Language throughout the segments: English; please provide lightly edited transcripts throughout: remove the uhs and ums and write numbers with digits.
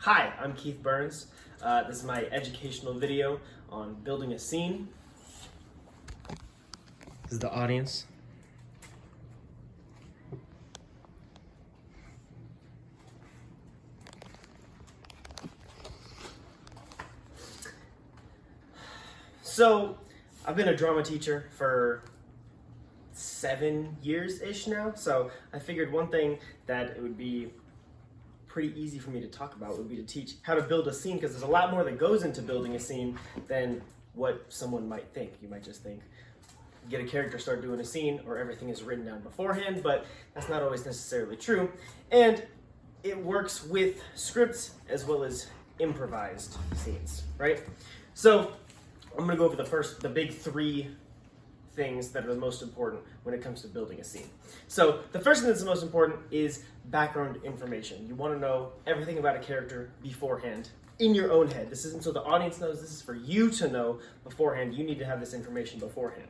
Hi, I'm Keith Burns. This is my educational video on building a scene. This is the audience. So, I've been a drama teacher for 7 years-ish now, so I figured one thing that it would be pretty easy for me to talk about would be to teach how to build a scene, because there's a lot more that goes into building a scene than what someone might think. You might just think, get a character, start doing a scene, or everything is written down beforehand, but that's not always necessarily true. And it works with scripts as well as improvised scenes, right? So I'm gonna go over the big three things that are the most important when it comes to building a scene. So the first thing that's the most important is background information. You want to know everything about a character beforehand in your own head. This isn't so the audience knows, this is for you to know beforehand. You need to have this information beforehand.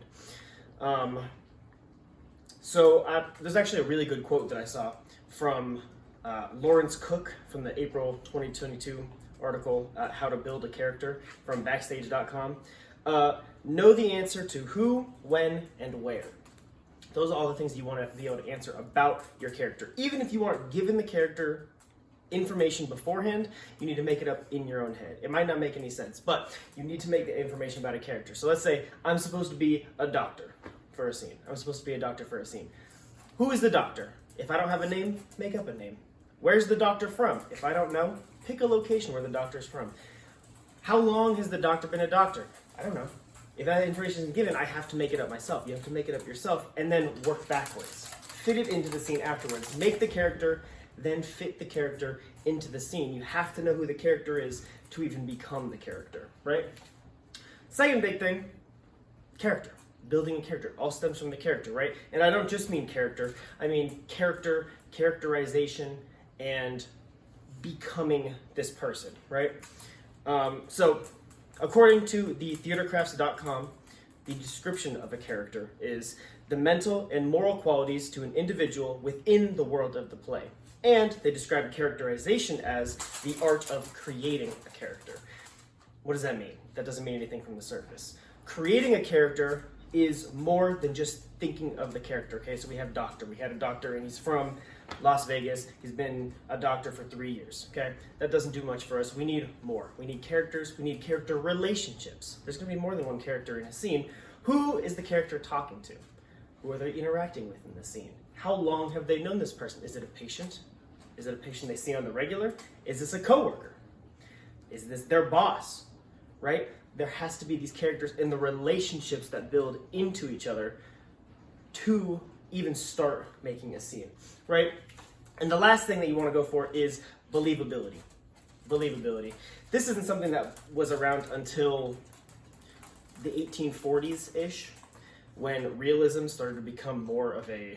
There's actually a really good quote that I saw from Lawrence Cook from the April 2022 article, How to Build a Character, from Backstage.com. Know the answer to who, when, and where. Those are all the things you want to be able to answer about your character. Even if you aren't given the character information beforehand, you need to make it up in your own head. It might not make any sense, but you need to make the information about a character. So let's say I'm supposed to be a doctor for a scene. I'm supposed to be a doctor for a scene. Who is the doctor? If I don't have a name, make up a name. Where's the doctor from? If I don't know, pick a location where the doctor's from. How long has the doctor been a doctor? I don't know. If that information isn't given, I have to make it up myself. You have to make it up yourself and then work backwards. Fit it into the scene afterwards. Make the character, then fit the character into the scene. You have to know who the character is to even become the character, right? Second big thing, character. Building a character. It all stems from the character, right? And I don't just mean character. I mean character, characterization, and becoming this person, right? According to the theatercrafts.com, the description of a character is the mental and moral qualities to an individual within the world of the play. And they describe characterization as the art of creating a character. What does that mean? That doesn't mean anything from the surface. Creating a character is more than just thinking of the character, okay? So we have doctor. We had a doctor and he's from Las Vegas. He's been a doctor for 3 years, okay? That doesn't do much for us. We need more. We need characters. We need character relationships. There's gonna be more than one character in a scene. Who is the character talking to? Who are they interacting with in the scene? How long have they known this person? Is it a patient? Is it a patient they see on the regular? Is this a coworker? Is this their boss, right? There has to be these characters and the relationships that build into each other to even start making a scene, right? And the last thing that you want to go for is believability. Believability. This isn't something that was around until the 1840s-ish, when realism started to become more of a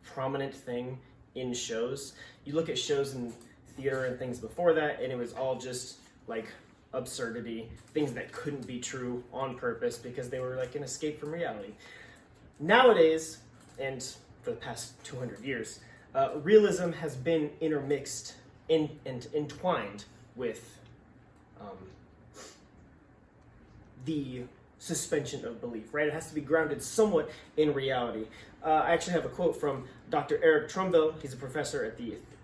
prominent thing in shows. You look at shows in theater and things before that, and it was all just like absurdity, things that couldn't be true on purpose because they were like an escape from reality. Nowadays, and for the past 200 years, realism has been intermixed and entwined with the suspension of belief, right? It has to be grounded somewhat in reality. I actually have a quote from Dr. Eric Trumbo. He's a professor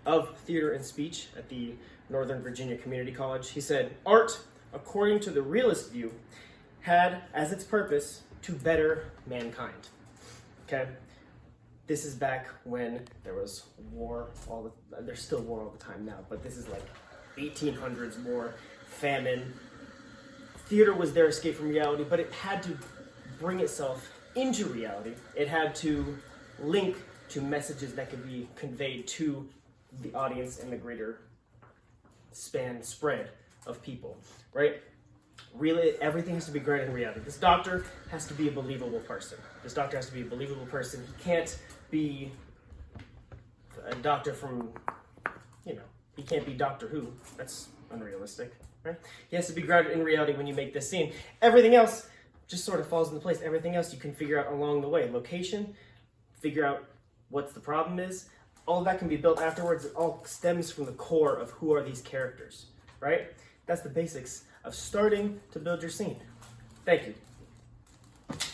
of theater and speech at the Northern Virginia Community College. He said, "Art, according to the realist view, had as its purpose to better mankind." Okay? This is back when there was war, there's still war all the time now, but this is like 1800s war, famine. Theater was their escape from reality, but it had to bring itself into reality. It had to link to messages that could be conveyed to the audience and the greater spread of people, right? Really, everything has to be grounded in reality. This doctor has to be a believable person. This doctor has to be a believable person. He can't be a doctor from, he can't be Doctor Who. That's unrealistic, right? He has to be grounded in reality when you make this scene. Everything else just sort of falls into place. Everything else you can figure out along the way. Location, figure out what the problem is, all of that can be built afterwards. It all stems from the core of who are these characters, right? That's the basics of starting to build your scene. Thank you.